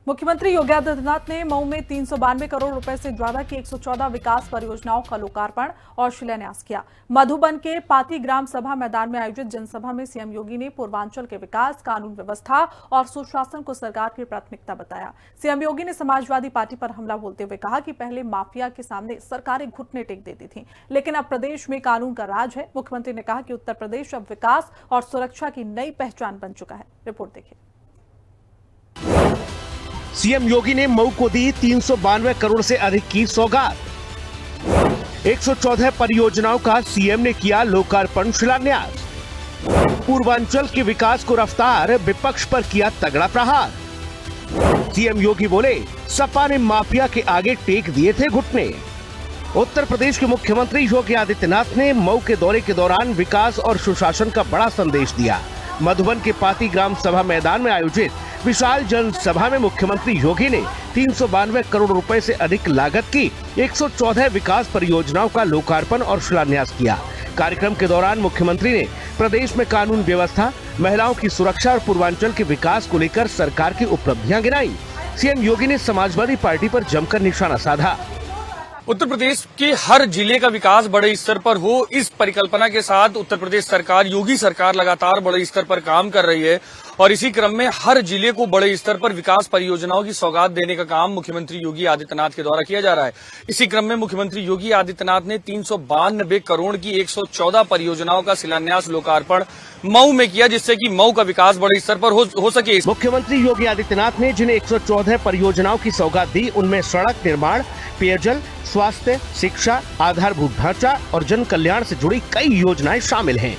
मुख्यमंत्री योगी आदित्यनाथ ने मऊ में 392 करोड़ रुपए से ज्यादा की 114 विकास परियोजनाओं का लोकार्पण और शिलान्यास किया। मधुबन के पाती ग्राम सभा मैदान में आयोजित जनसभा में सीएम योगी ने पूर्वांचल के विकास, कानून व्यवस्था और सुशासन को सरकार की प्राथमिकता बताया। सीएम योगी ने समाजवादी पार्टी पर हमला बोलते हुए कहा कि पहले माफिया के सामने सरकारें घुटने टेक देती थीं, लेकिन अब प्रदेश में कानून का राज है। मुख्यमंत्री ने कहा कि उत्तर प्रदेश अब विकास और सुरक्षा की नई पहचान बन चुका है। रिपोर्ट देखिए। सीएम योगी ने मऊ को दी 392 करोड़ से अधिक की सौगात। 114 परियोजनाओं का सीएम ने किया लोकार्पण शिलान्यास। पूर्वांचल के विकास को रफ्तार, विपक्ष पर किया तगड़ा प्रहार। सीएम योगी बोले, सपा ने माफिया के आगे टेक दिए थे घुटने। उत्तर प्रदेश के मुख्यमंत्री योगी आदित्यनाथ ने मऊ के दौरे के दौरान विकास और सुशासन का बड़ा संदेश दिया। मधुबन के पाती ग्राम सभा मैदान में आयोजित विशाल जनसभा में मुख्यमंत्री योगी ने 392 करोड़ रुपए से अधिक लागत की 114 विकास परियोजनाओं का लोकार्पण और शिलान्यास किया। कार्यक्रम के दौरान मुख्यमंत्री ने प्रदेश में कानून व्यवस्था, महिलाओं की सुरक्षा और पूर्वांचल के विकास को लेकर सरकार की उपलब्धियां गिनाई। सीएम योगी ने समाजवादी पार्टी पर जमकर निशाना साधा। उत्तर प्रदेश के हर जिले का विकास बड़े स्तर पर हो, इस परिकल्पना के साथ उत्तर प्रदेश सरकार, योगी सरकार लगातार बड़े स्तर पर काम कर रही है और इसी क्रम में हर जिले को बड़े स्तर पर विकास परियोजनाओं की सौगात देने का काम मुख्यमंत्री योगी आदित्यनाथ के द्वारा किया जा रहा है। इसी क्रम में मुख्यमंत्री योगी आदित्यनाथ ने 392 करोड़ की 114 परियोजनाओं का शिलान्यास लोकार्पण मऊ में किया, जिससे कि मऊ का विकास बड़े स्तर पर हो सके। मुख्यमंत्री योगी आदित्यनाथ ने जिन 114 परियोजनाओं की सौगात दी, उनमें सड़क निर्माण, पेयजल, स्वास्थ्य, शिक्षा, आधारभूत ढांचा और जन कल्याण से जुड़ी कई योजनाएं शामिल हैं।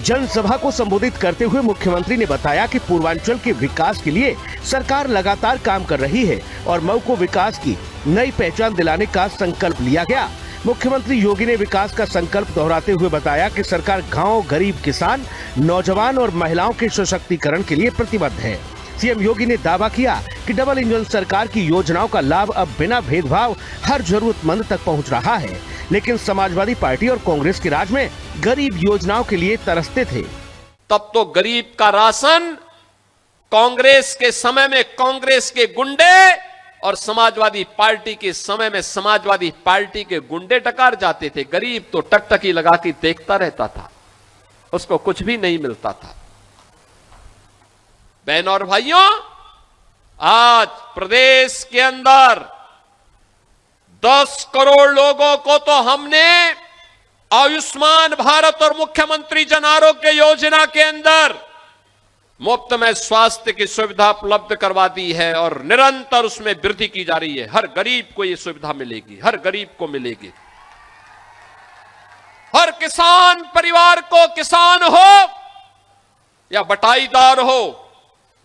जनसभा को संबोधित करते हुए मुख्यमंत्री ने बताया कि पूर्वांचल के विकास के लिए सरकार लगातार काम कर रही है और मऊ को विकास की नई पहचान दिलाने का संकल्प लिया गया। मुख्यमंत्री योगी ने विकास का संकल्प दोहराते हुए बताया कि सरकार गांव, गरीब किसान, नौजवान और महिलाओं के सशक्तिकरण के लिए प्रतिबद्ध है। सीएम योगी ने दावा किया कि डबल इंजन सरकार की योजनाओं का लाभ अब बिना भेदभाव हर जरूरतमंद तक पहुंच रहा है, लेकिन समाजवादी पार्टी और कांग्रेस के राज में गरीब योजनाओं के लिए तरसते थे। तब तो गरीब का राशन कांग्रेस के समय में कांग्रेस के गुंडे और समाजवादी पार्टी के समय में समाजवादी पार्टी के गुंडे टकार जाते थे। गरीब तो टकटकी लगा के देखता रहता था, उसको कुछ भी नहीं मिलता था। बहनों और भाइयों, आज प्रदेश के अंदर 10 करोड़ लोगों को तो हमने आयुष्मान भारत और मुख्यमंत्री जन आरोग्य योजना के अंदर मुफ्त में स्वास्थ्य की सुविधा उपलब्ध करवा दी है और निरंतर उसमें वृद्धि की जा रही है। हर गरीब को यह सुविधा मिलेगी, हर गरीब को मिलेगी। हर किसान परिवार को, किसान हो या बटाईदार हो,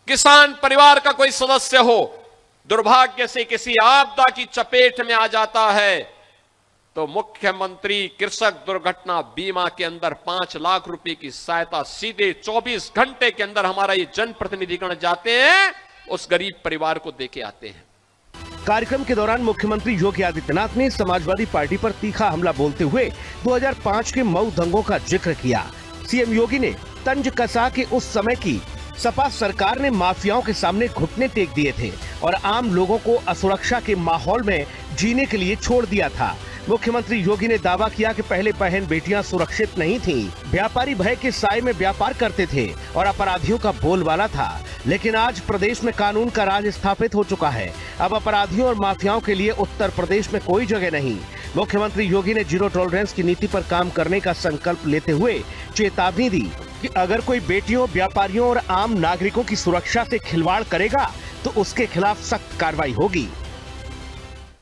किसान परिवार का कोई सदस्य हो, दुर्भाग्य से किसी आपदा की चपेट में आ जाता है तो मुख्यमंत्री कृषक दुर्घटना बीमा के अंदर 5 लाख रुपए की सहायता सीधे 24 घंटे के अंदर हमारा ये जनप्रतिनिधिगण जाते हैं, उस गरीब परिवार को देके आते हैं। कार्यक्रम के दौरान मुख्यमंत्री योगी आदित्यनाथ ने समाजवादी पार्टी पर तीखा हमला बोलते हुए 2005 के मऊ दंगों का जिक्र किया। सीएम योगी ने तंज कसा के उस समय की सपा सरकार ने माफियाओं के सामने घुटने टेक दिए थे और आम लोगों को असुरक्षा के माहौल में जीने के लिए छोड़ दिया था। मुख्यमंत्री योगी ने दावा किया कि पहले बहन बेटियां सुरक्षित नहीं थीं, व्यापारी भय के साए में व्यापार करते थे और अपराधियों का बोलबाला था, लेकिन आज प्रदेश में कानून का राज स्थापित हो चुका है। अब अपराधियों और माफियाओं के लिए उत्तर प्रदेश में कोई जगह नहीं। मुख्यमंत्री योगी ने जीरो टॉलरेंस की नीति पर काम करने का संकल्प लेते हुए चेतावनी दी कि अगर कोई बेटियों, व्यापारियों और आम नागरिकों की सुरक्षा से खिलवाड़ करेगा तो उसके खिलाफ सख्त कार्रवाई होगी।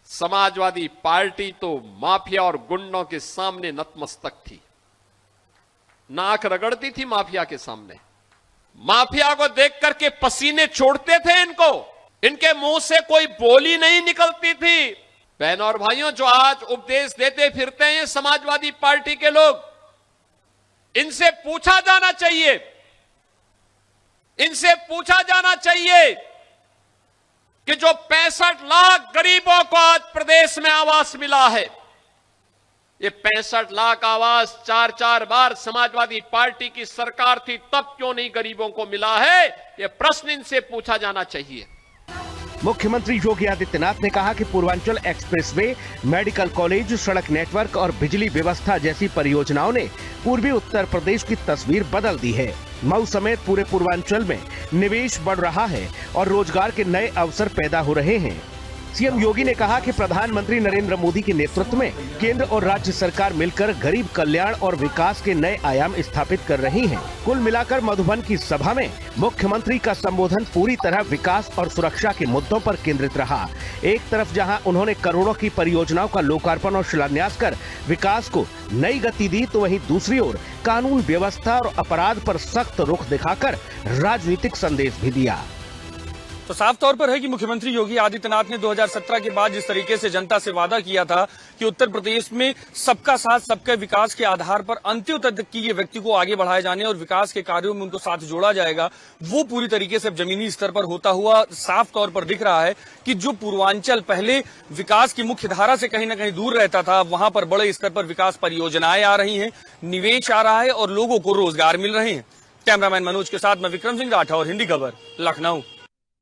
समाजवादी पार्टी तो माफिया और गुंडों के सामने नतमस्तक थी, नाक रगड़ती थी माफिया के सामने। माफिया को देख करके पसीने छोड़ते थे इनको, इनके मुंह से कोई बोली नहीं निकलती थी। बहनों और भाइयों, जो आज उपदेश देते फिरते हैं समाजवादी पार्टी के लोग, इनसे पूछा जाना चाहिए, इनसे पूछा जाना चाहिए कि जो 65 लाख गरीबों को आज प्रदेश में आवास मिला है, ये 65 लाख आवास 4-4 बार समाजवादी पार्टी की सरकार थी, तब क्यों नहीं गरीबों को मिला है? ये प्रश्न इनसे पूछा जाना चाहिए। मुख्यमंत्री योगी आदित्यनाथ ने कहा कि पूर्वांचल एक्सप्रेसवे, मेडिकल कॉलेज, सड़क नेटवर्क और बिजली व्यवस्था जैसी परियोजनाओं ने पूर्वी उत्तर प्रदेश की तस्वीर बदल दी है। मऊ समेत पूरे पूर्वांचल में निवेश बढ़ रहा है और रोजगार के नए अवसर पैदा हो रहे हैं। सीएम योगी ने कहा कि प्रधानमंत्री नरेंद्र मोदी के नेतृत्व में केंद्र और राज्य सरकार मिलकर गरीब कल्याण और विकास के नए आयाम स्थापित कर रही हैं। कुल मिलाकर मधुबन की सभा में मुख्यमंत्री का संबोधन पूरी तरह विकास और सुरक्षा के मुद्दों पर केंद्रित रहा। एक तरफ जहां उन्होंने करोड़ों की परियोजनाओं का लोकार्पण और शिलान्यास कर विकास को नई गति दी, तो वहीं दूसरी ओर कानून व्यवस्था और अपराध पर सख्त रुख दिखाकर राजनीतिक संदेश भी दिया। तो साफ तौर पर है कि मुख्यमंत्री योगी आदित्यनाथ ने 2017 के बाद जिस तरीके से जनता से वादा किया था कि उत्तर प्रदेश में सबका साथ सबके विकास के आधार पर अंत्यों तक की ये व्यक्ति को आगे बढ़ाए जाने और विकास के कार्यों में उनको साथ जोड़ा जाएगा, वो पूरी तरीके से जमीनी स्तर पर होता हुआ साफ तौर पर दिख रहा है कि जो पूर्वांचल पहले विकास की मुख्य धारा से कहीं न कहीं दूर रहता था, वहां पर बड़े स्तर पर विकास परियोजनाएं आ रही हैं, निवेश आ रहा है और लोगों को रोजगार मिल रहे हैं। कैमरामैन मनोज के साथ मैं विक्रम सिंह राठौर, हिंदी खबर, लखनऊ।